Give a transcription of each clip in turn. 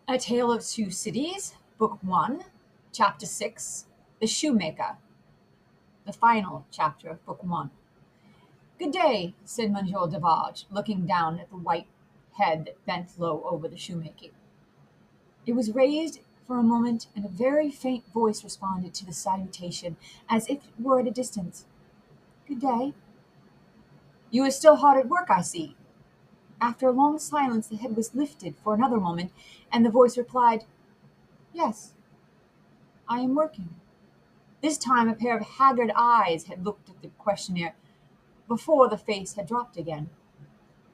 A Tale of Two Cities, Book 1, Chapter 6, The Shoemaker, the final chapter of Book 1. Good day, said Monsieur Duvarge, looking down at the white head that bent low over the shoemaking. It was raised for a moment, and a very faint voice responded to the salutation, as if it were at a distance. Good day. You are still hard at work, I see. After a long silence, the head was lifted for another moment, and the voice replied, Yes, I am working. This time a pair of haggard eyes had looked at the questioner before the face had dropped again.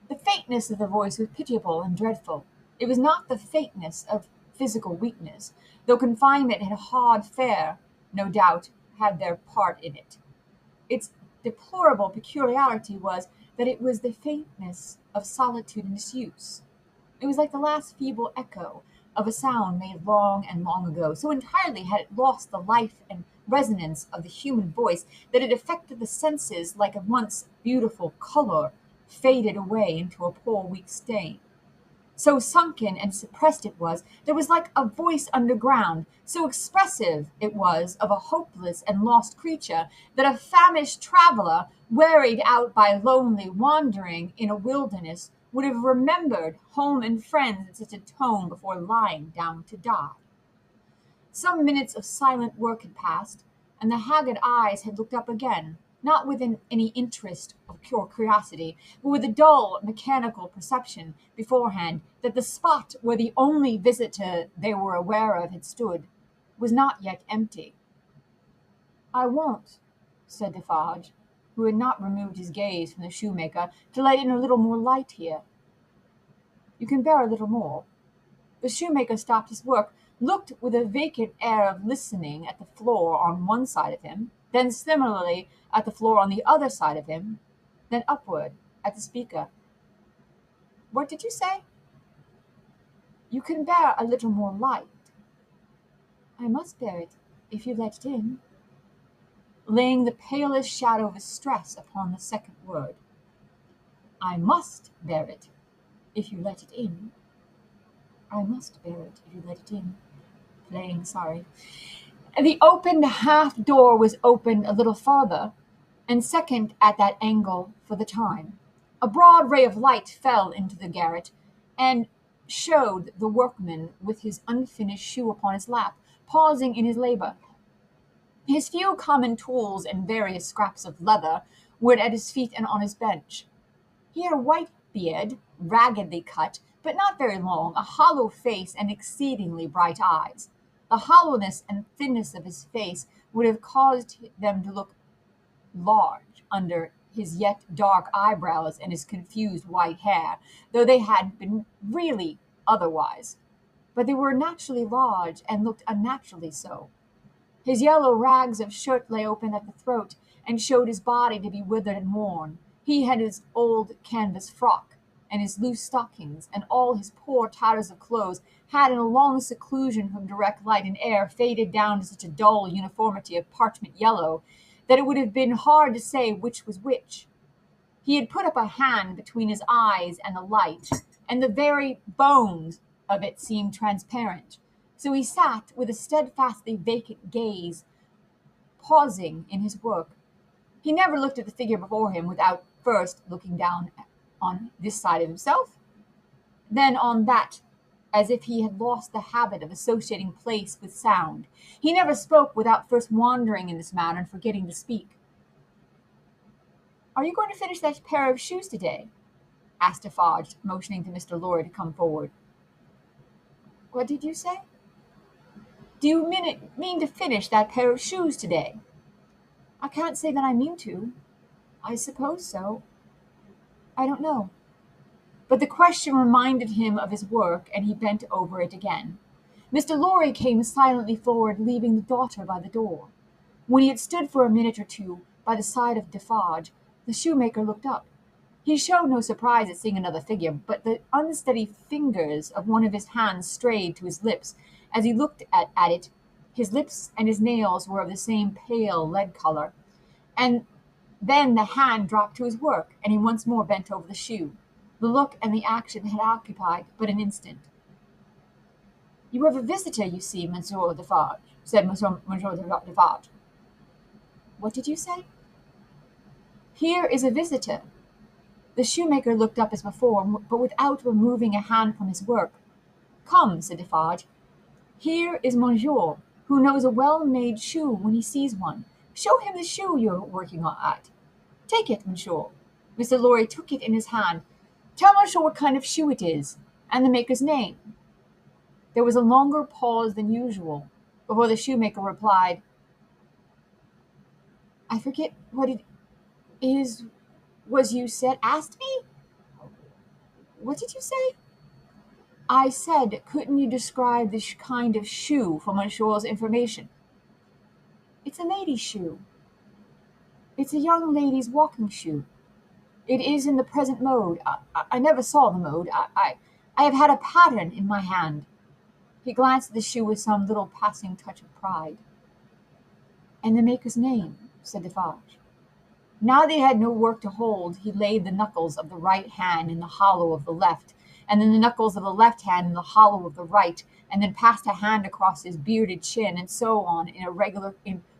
The faintness of the voice was pitiable and dreadful. It was not the faintness of physical weakness, though confinement and hard fare, no doubt, had their part in it. Its deplorable peculiarity was that it was the faintness of solitude and disuse. It was like the last feeble echo of a sound made long and long ago. So entirely had it lost the life and resonance of the human voice that it affected the senses like a once beautiful color faded away into a poor weak stain. So sunken and suppressed it was, there was like a voice underground, so expressive it was of a hopeless and lost creature, that a famished traveller, wearied out by lonely wandering in a wilderness, would have remembered home and friends in such a tone before lying down to die. Some minutes of silent work had passed, and the haggard eyes had looked up again, not with any interest or pure curiosity, but with a dull, mechanical perception beforehand that the spot where the only visitor they were aware of had stood was not yet empty. I want, said Defarge, who had not removed his gaze from the shoemaker, to let in a little more light here. You can bear a little more. The shoemaker stopped his work, looked with a vacant air of listening at the floor on one side of him, then similarly at the floor on the other side of him, then upward at the speaker. What did you say? You can bear a little more light. I must bear it, if you let it in, laying the palest shadow of stress upon the second word. I must bear it, if you let it in. I must bear it, if you let it in. Playing sorry. The opened half door was opened a little farther, and second at that angle for the time. A broad ray of light fell into the garret, and showed the workman with his unfinished shoe upon his lap, pausing in his labour. His few common tools and various scraps of leather were at his feet and on his bench. He had a white beard, raggedly cut, but not very long, a hollow face, and exceedingly bright eyes. The hollowness and thinness of his face would have caused them to look large under his yet dark eyebrows and his confused white hair, though they had been really otherwise. But they were naturally large, and looked unnaturally so. His yellow rags of shirt lay open at the throat, and showed his body to be withered and worn. He had his old canvas frock, and his loose stockings, and all his poor tatters of clothes had, in a long seclusion from direct light and air, faded down to such a dull uniformity of parchment yellow, that it would have been hard to say which was which. He had put up a hand between his eyes and the light, and the very bones of it seemed transparent. So he sat with a steadfastly vacant gaze, pausing in his work. He never looked at the figure before him without first looking down on this side of himself, then on that, as if he had lost the habit of associating place with sound. He never spoke without first wandering in this manner and forgetting to speak. Are you going to finish that pair of shoes today? Asked Defarge, motioning to Mr. Lorry to come forward. What did you say? Do you mean to finish that pair of shoes today? I can't say that I mean to. I suppose so. I don't know. But the question reminded him of his work, and he bent over it again. Mr. Lorry came silently forward, leaving the daughter by the door. When he had stood for a minute or two by the side of Defarge, the shoemaker looked up. He showed no surprise at seeing another figure, but the unsteady fingers of one of his hands strayed to his lips. As he looked at it, his lips and his nails were of the same pale lead color. And then the hand dropped to his work, and he once more bent over the shoe. The look and the action had occupied but an instant. You have a visitor, you see, Monsieur Defarge, said Monsieur Defarge. What did you say? Here is a visitor. The shoemaker looked up as before, but without removing a hand from his work. Come, said Defarge. Here is Monsieur, who knows a well-made shoe when he sees one. Show him the shoe you're working at. Take it, Monsieur. Mr. Lorry took it in his hand. Tell Monsieur what kind of shoe it is, and the maker's name. There was a longer pause than usual before the shoemaker replied, I forget what it is. Was you said, asked me? What did you say? I said, couldn't you describe this kind of shoe for Monsieur's information? It's a lady's shoe. It's a young lady's walking shoe. It is in the present mode. I never saw the mode. I have had a pattern in my hand. He glanced at the shoe with some little passing touch of pride. And the maker's name, said Defarge. Now that he had no work to hold, he laid the knuckles of the right hand in the hollow of the left, and then the knuckles of the left hand in the hollow of the right, and then passed a hand across his bearded chin, and so on in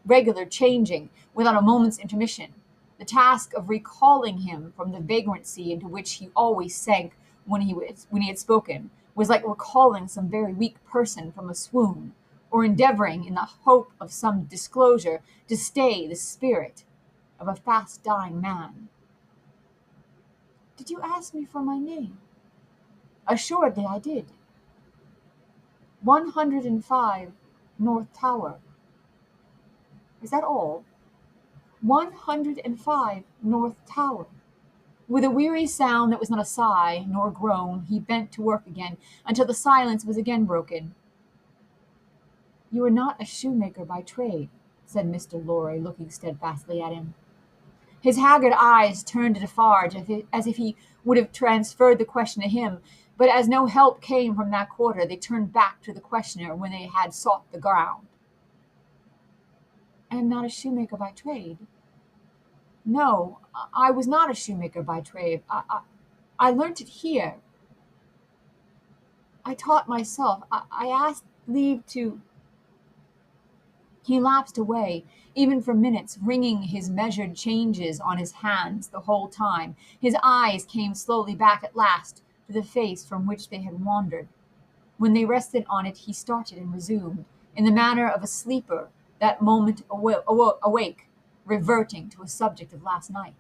regular changing, without a moment's intermission. The task of recalling him from the vagrancy into which he always sank when he had spoken was like recalling some very weak person from a swoon, or endeavoring, in the hope of some disclosure, to stay the spirit of a fast-dying man. Did you ask me for my name? Assuredly I did. 105 North Tower. Is that all? 105 North Tower. With a weary sound that was not a sigh nor a groan, he bent to work again until the silence was again broken. You are not a shoemaker by trade, said Mr. Lorry, looking steadfastly at him. His haggard eyes turned to Defarge as if he would have transferred the question to him, but as no help came from that quarter, they turned back to the questioner when they had sought the ground. I am not a shoemaker by trade. No, I was not a shoemaker by trade. I learnt it here. I taught myself. I asked leave to... He lapsed away, even for minutes, wringing his measured changes on his hands the whole time. His eyes came slowly back at last to the face from which they had wandered. When they rested on it, he started and resumed, in the manner of a sleeper, that moment awake, reverting to a subject of last night.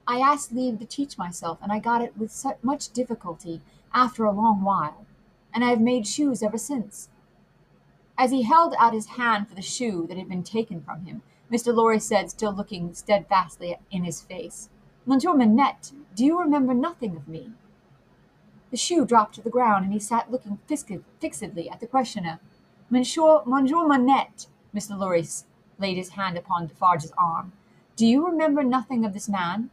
I asked leave to teach myself, and I got it with such much difficulty after a long while, and I have made shoes ever since. As he held out his hand for the shoe that had been taken from him, Mr. Lorry said, still looking steadfastly in his face, Monsieur Manette, do you remember nothing of me? The shoe dropped to the ground, and he sat looking fixedly at the questioner. Monsieur Manette, Mr. Lorry laid his hand upon Defarge's arm, do you remember nothing of this man?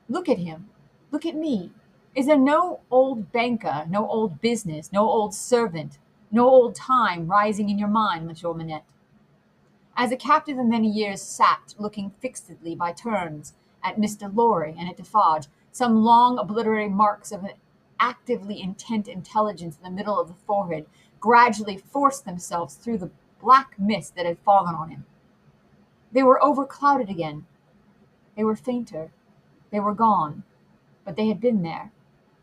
Look at him. Look at me. Is there no old banker, no old business, no old servant, no old time rising in your mind, Monsieur Manette? As the captive of many years sat looking fixedly by turns at Mr. Lorry and at Defarge, some long obliterating marks of an actively intent intelligence in the middle of the forehead gradually forced themselves through the black mist that had fallen on him. They were overclouded again. They were fainter. They were gone, but they had been there.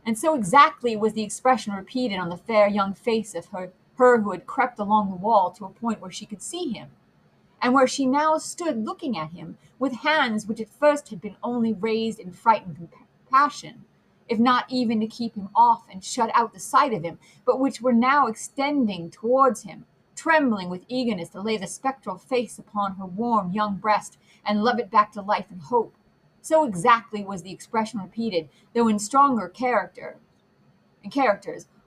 And so exactly was the expression repeated on the fair young face of her who had crept along the wall to a point where she could see him, and where she now stood looking at him with hands which at first had been only raised in frightened compassion, if not even to keep him off and shut out the sight of him, but which were now extending towards him, trembling with eagerness to lay the spectral face upon her warm young breast and love it back to life and hope. So exactly was the expression repeated, though in stronger characters,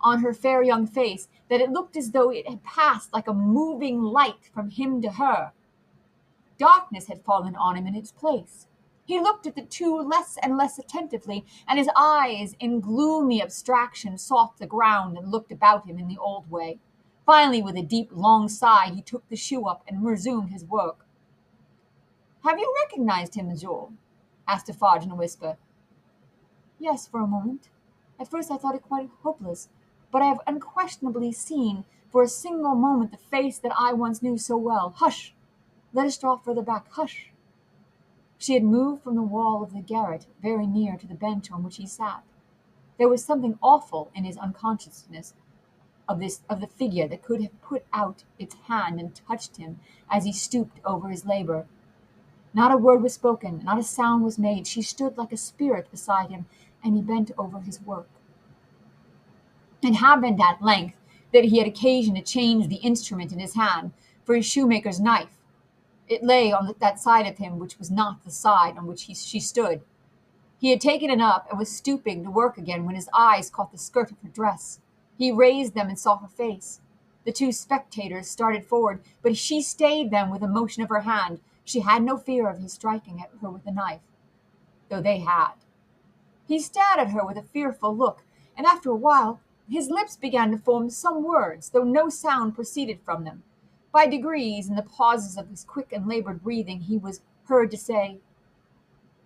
on her fair young face, that it looked as though it had passed like a moving light from him to her. Darkness had fallen on him in its place. He looked at the two less and less attentively, and his eyes, in gloomy abstraction, sought the ground and looked about him in the old way. Finally, with a deep, long sigh, he took the shoe up and resumed his work. Have you recognized him, Monsieur? Asked Defarge in a whisper. Yes, for a moment. At first I thought it quite hopeless, but I have unquestionably seen for a single moment the face that I once knew so well. Hush! Let us draw further back. Hush!" She had moved from the wall of the garret very near to the bench on which he sat. There was something awful in his unconsciousness of the figure that could have put out its hand and touched him as he stooped over his labor. Not a word was spoken, not a sound was made. She stood like a spirit beside him, and he bent over his work. It happened at length that he had occasion to change the instrument in his hand for his shoemaker's knife. It lay on that side of him which was not the side on which she stood. He had taken it up and was stooping to work again when his eyes caught the skirt of her dress. He raised them and saw her face. The two spectators started forward, but she stayed them with a motion of her hand. She had no fear of his striking at her with the knife, though they had. He stared at her with a fearful look, and after a while his lips began to form some words, though no sound proceeded from them. By degrees, in the pauses of his quick and labored breathing, he was heard to say,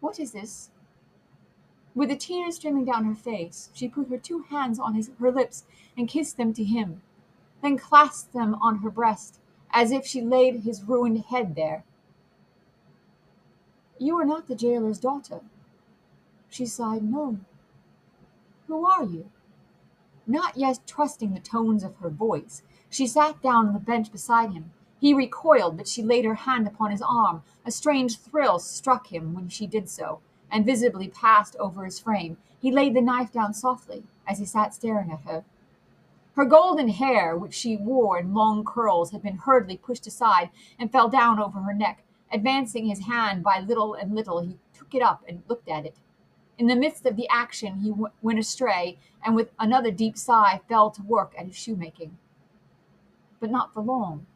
"What is this?" With the tears streaming down her face, she put her two hands on her lips and kissed them to him, then clasped them on her breast, as if she laid his ruined head there. "You are not the jailer's daughter." She sighed, "No." "Who are you?" Not yet trusting the tones of her voice, she sat down on the bench beside him. He recoiled, but she laid her hand upon his arm. A strange thrill struck him when she did so, and visibly passed over his frame. He laid the knife down softly, as he sat staring at her. Her golden hair, which she wore in long curls, had been hurriedly pushed aside and fell down over her neck. Advancing his hand by little and little, he took it up and looked at it. In the midst of the action he went astray, and with another deep sigh fell to work at his shoemaking. But not for long.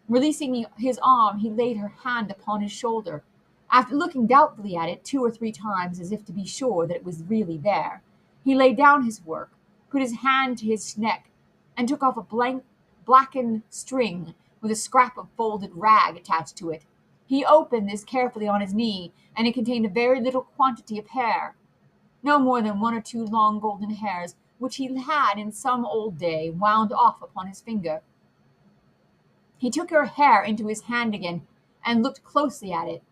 Releasing his arm, he laid her hand upon his shoulder. After looking doubtfully at it 2 or 3 times, as if to be sure that it was really there, he laid down his work, put his hand to his neck, and took off a blackened string with a scrap of folded rag attached to it. He opened this carefully on his knee, and it contained a very little quantity of hair, no more than 1 or 2 long golden hairs, which he had in some old day wound off upon his finger. He took her hair into his hand again, and looked closely at it.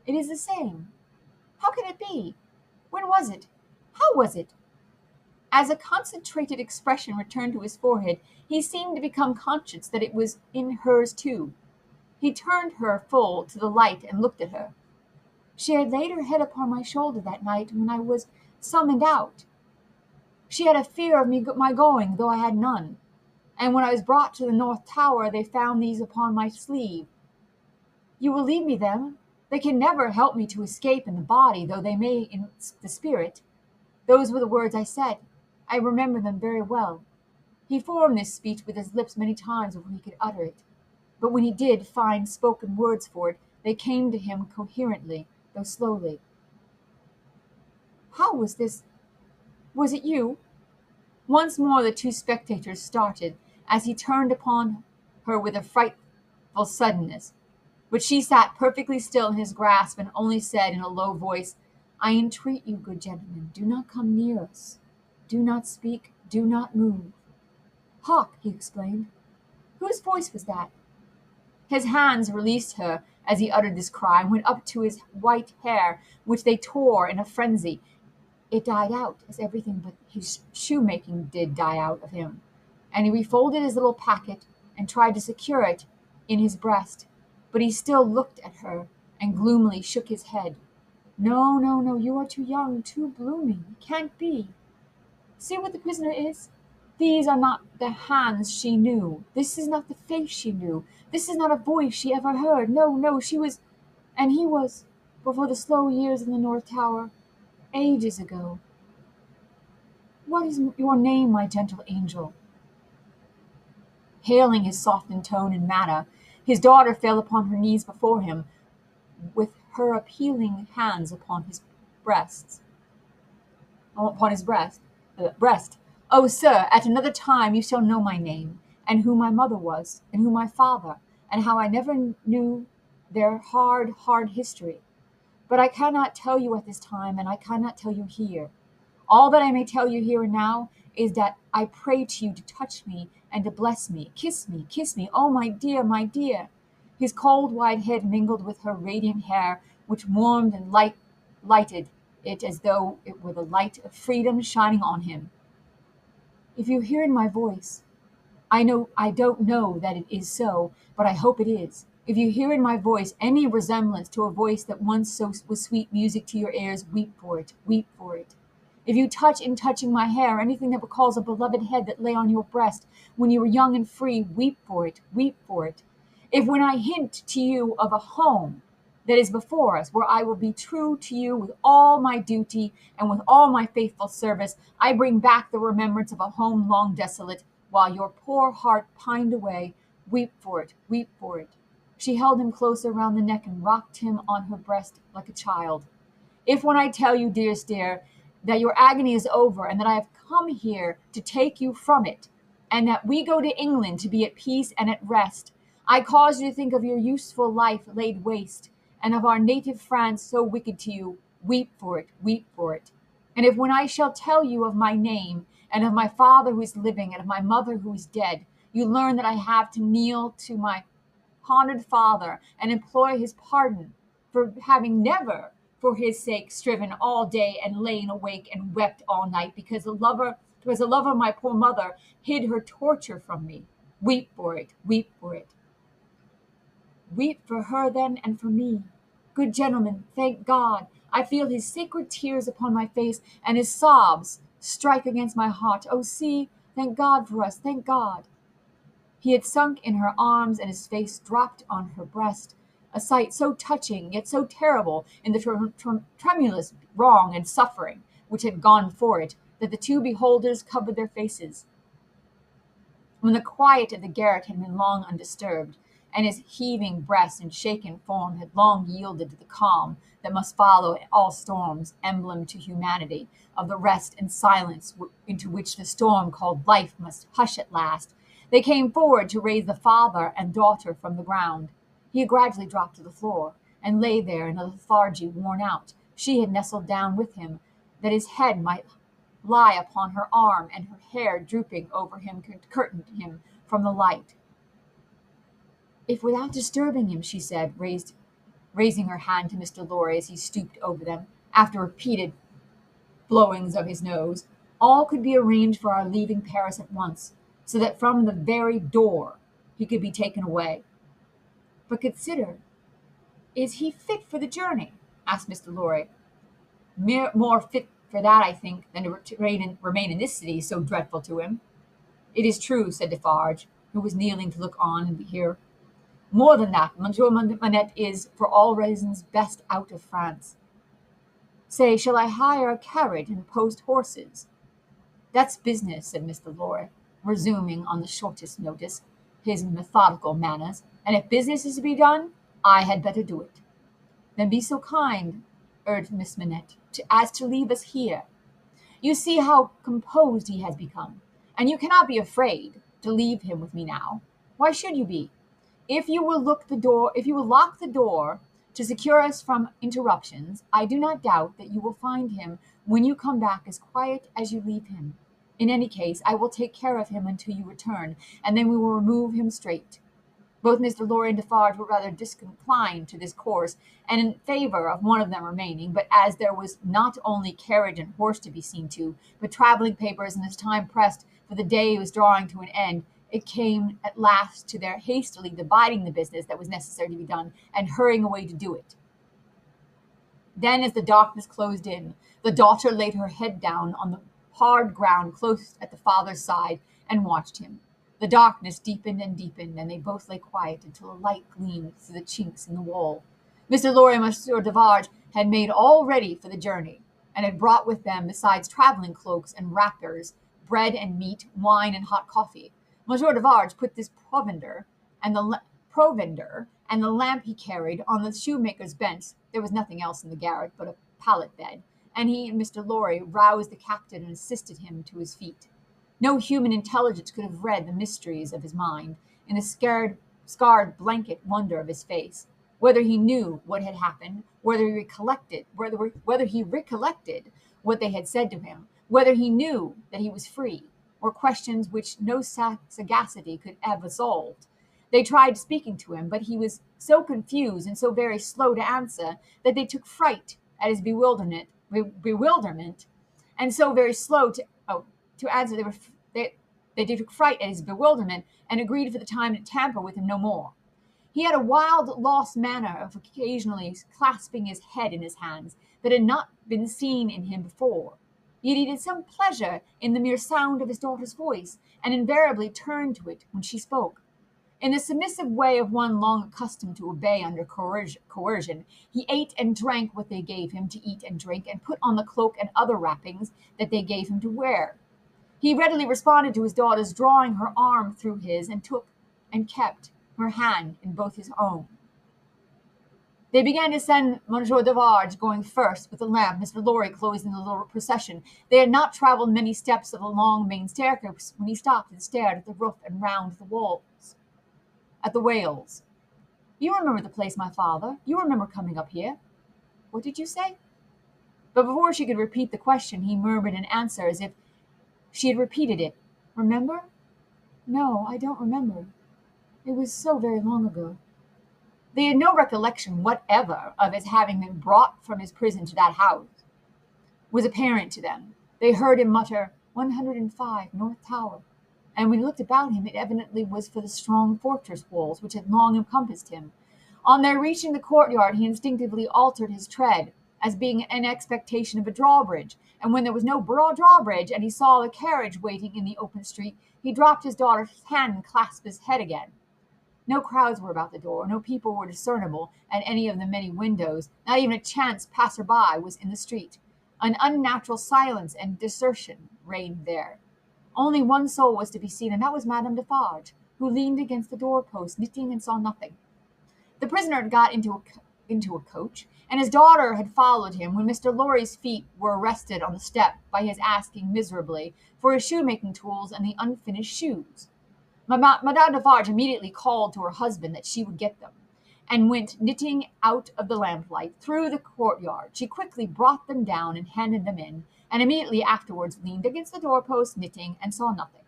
"It is the same. How can it be? When was it? How was it?" As a concentrated expression returned to his forehead, he seemed to become conscious that it was in hers too. He turned her full to the light and looked at her. "She had laid her head upon my shoulder that night when I was summoned out. She had a fear of my going, though I had none. And when I was brought to the North Tower, they found these upon my sleeve. 'You will leave me then? They can never help me to escape in the body, though they may in the spirit.' Those were the words I said. I remember them very well." He formed this speech with his lips many times before he could utter it. But when he did find spoken words for it, they came to him coherently, though slowly. "How was this? Was it you?" Once more the two spectators started, as he turned upon her with a frightful suddenness. But she sat perfectly still in his grasp, and only said in a low voice, "I entreat you, good gentlemen, do not come near us. Do not speak, do not move." "Hark!" he exclaimed. "Whose voice was that?" His hands released her as he uttered this cry, and went up to his white hair, which they tore in a frenzy. It died out, as everything but his shoemaking did die out of him, and he refolded his little packet and tried to secure it in his breast, but he still looked at her and gloomily shook his head. "No, no, no, you are too young, too blooming. It can't be. See what the prisoner is. These are not the hands she knew. This is not the face she knew. This is not a voice she ever heard. No, no, she was, and he was, before the slow years in the North Tower, ages ago. What is your name, my gentle angel?" Hailing his softened tone and manner, his daughter fell upon her knees before him, with her appealing hands upon his breast. "Oh, sir, at another time you shall know my name, and who my mother was, and who my father, and how I never knew their hard history. But I cannot tell you at this time, and I cannot tell you here. All that I may tell you here and now is that I pray to you to touch me and to bless me. Kiss me, oh my dear, my dear." His cold white head mingled with her radiant hair, which warmed and lighted it as though it were the light of freedom shining on him. "If you hear in my voice, I don't know that it is so, but I hope it is. If you hear in my voice any resemblance to a voice that once so was sweet music to your ears, weep for it, weep for it. If you touch in touching my hair anything that recalls a beloved head that lay on your breast when you were young and free, weep for it, weep for it. If when I hint to you of a home that is before us, where I will be true to you with all my duty and with all my faithful service, I bring back the remembrance of a home long desolate, while your poor heart pined away, weep for it, weep for it." She held him closer round the neck and rocked him on her breast like a child. "If when I tell you, dearest dear, that your agony is over, and that I have come here to take you from it, and that we go to England to be at peace and at rest, I cause you to think of your useful life laid waste, and of our native France so wicked to you, weep for it, weep for it. And if when I shall tell you of my name, and of my father who is living, and of my mother who is dead, you learn that I have to kneel to my honored father and implore his pardon for having never, for his sake, striven all day and lain awake and wept all night, because the lover of my poor mother hid her torture from me. Weep for it, weep for it." "Weep for her then and for me. Good gentlemen, thank God, I feel his sacred tears upon my face, and his sobs strike against my heart. Oh, see, thank God for us, thank God." He had sunk in her arms, and his face dropped on her breast, a sight so touching, yet so terrible in the tremulous wrong and suffering which had gone for it, that the two beholders covered their faces. When the quiet of the garret had been long undisturbed, and his heaving breast and shaken form had long yielded to the calm that must follow all storms, emblem to humanity of the rest and silence into which the storm called life must hush at last, they came forward to raise the father and daughter from the ground. He had gradually dropped to the floor, and lay there in a lethargy worn out. She had nestled down with him, that his head might lie upon her arm, and her hair drooping over him curtained him from the light. "If without disturbing him," she said, raising her hand to Mr. Lorry as he stooped over them, after repeated blowings of his nose, "all could be arranged for our leaving Paris at once, so that from the very door he could be taken away. But consider, is he fit for the journey?" asked Mr. Lorry. More fit for that, I think, than to remain in this city so dreadful to him." "It is true," said Defarge, who was kneeling to look on and hear. "More than that, Monsieur Manette is, for all reasons, best out of France. Say, shall I hire a carriage and post horses?" "That's business," said Mr. Lorry, resuming on the shortest notice his methodical manners, "and if business is to be done, I had better do it." "Then be so kind," urged Miss Manette, "as to leave us here. You see how composed he has become, and you cannot be afraid to leave him with me now. Why should you be? If you will lock the door to secure us from interruptions, I do not doubt that you will find him when you come back as quiet as you leave him. In any case, I will take care of him until you return, and then we will remove him straight." Both Mr. Lorry and Defarge were rather disinclined to this course, and in favor of one of them remaining, but as there was not only carriage and horse to be seen to, but travelling papers, and as time pressed, for the day was drawing to an end, it came at last to their hastily dividing the business that was necessary to be done, and hurrying away to do it. Then, as the darkness closed in, the daughter laid her head down on the hard ground close at the father's side, and watched him. The darkness deepened and deepened, and they both lay quiet until a light gleamed through the chinks in the wall. Mr. Lorry and Monsieur Defarge had made all ready for the journey, and had brought with them, besides travelling cloaks and wrappers, bread and meat, wine and hot coffee. Monsieur Defarge put this provender and the lamp he carried on the shoemaker's bench. There was nothing else in the garret but a pallet bed, and he and Mr. Lorry roused the captain and assisted him to his feet. No human intelligence could have read the mysteries of his mind, in the scarred blanket wonder of his face. Whether he knew what had happened, whether he recollected what they had said to him, whether he knew that he was free, or questions which no sagacity could have solved. They tried speaking to him, but he was so confused and so very slow to answer that they took fright at his bewilderment, and so very slow to answer. They took fright at his bewilderment and agreed for the time to tamper with him no more. He had a wild, lost manner of occasionally clasping his head in his hands that had not been seen in him before. Yet he had some pleasure in the mere sound of his daughter's voice, and invariably turned to it when she spoke. In the submissive way of one long accustomed to obey under coercion, he ate and drank what they gave him to eat and drink, and put on the cloak and other wrappings that they gave him to wear. He readily responded to his daughter's drawing her arm through his, and took and kept her hand in both his own. They began to send Monsieur Devarge going first with the lamp, Mr. Lorry closing the little procession. They had not travelled many steps of the long main staircase when he stopped and stared at the roof and round the walls, at the Wales. You remember the place, my father? You remember coming up here? What did you say? But before she could repeat the question, he murmured an answer as if she had repeated it. Remember? No, I don't remember. It was so very long ago. They had no recollection whatever of his having been brought from his prison to that house. It was apparent to them. They heard him mutter 105 North Tower, and when he looked about him, it evidently was for the strong fortress walls which had long encompassed him. On their reaching the courtyard, he instinctively altered his tread, as being in expectation of a drawbridge, and when there was no drawbridge, and he saw the carriage waiting in the open street, he dropped his daughter's hand and clasped his head again. No crowds were about the door, no people were discernible at any of the many windows, not even a chance passer-by was in the street. An unnatural silence and desertion reigned there. Only one soul was to be seen, and that was Madame Defarge, who leaned against the door-post, knitting, and saw nothing. The prisoner had got into a coach, and his daughter had followed him when Mr. Lorry's feet were arrested on the step by his asking miserably for his shoemaking tools and the unfinished shoes. Madame Defarge immediately called to her husband that she would get them, and went knitting out of the lamplight through the courtyard. She quickly brought them down and handed them in, and immediately afterwards leaned against the doorpost, knitting, and saw nothing.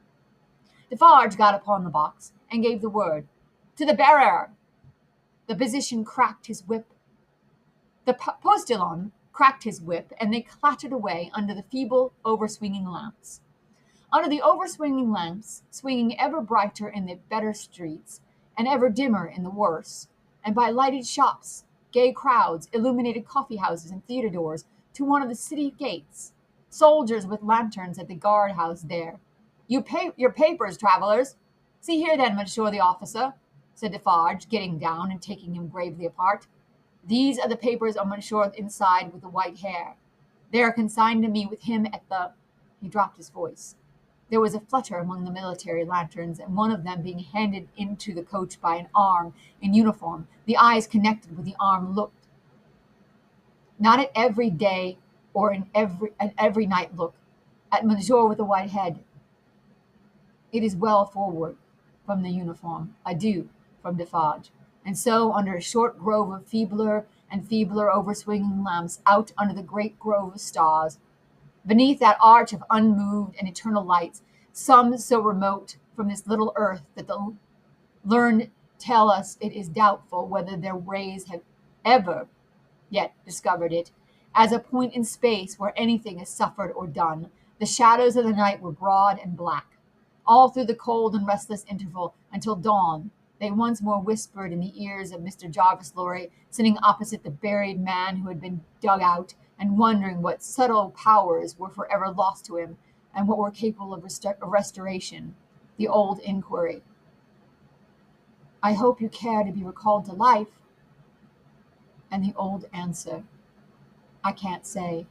Defarge got upon the box and gave the word, "To the bearer!" The physician cracked his whip. The postilion cracked his whip, and they clattered away under the feeble, over-swinging lamps. Under the over-swinging lamps, swinging ever brighter in the better streets, and ever dimmer in the worse, and by lighted shops, gay crowds, illuminated coffee-houses, and theatre doors, to one of the city gates, soldiers with lanterns at the guard-house there. Your papers, travellers. See here, then, monsieur the officer, said Defarge, getting down and taking him gravely apart. These are the papers of monsieur inside with the white hair. They are consigned to me with him at the—" He dropped his voice. There was a flutter among the military lanterns, and one of them being handed into the coach by an arm in uniform, the eyes connected with the arm looked. Not at every day or in every night look at monsieur with the white head. It is well forward from the uniform. Adieu from Defarge. And so, under a short grove of feebler and feebler over-swinging lamps, out under the great grove of stars, beneath that arch of unmoved and eternal lights, some so remote from this little earth that the learned tell us it is doubtful whether their rays have ever yet discovered it, as a point in space where anything is suffered or done, the shadows of the night were broad and black. All through the cold and restless interval, until dawn, they once more whispered in the ears of Mr. Jarvis Lorry, sitting opposite the buried man who had been dug out, and wondering what subtle powers were forever lost to him, and what were capable of restoration, the old inquiry. I hope you care to be recalled to life? And the old answer, I can't say.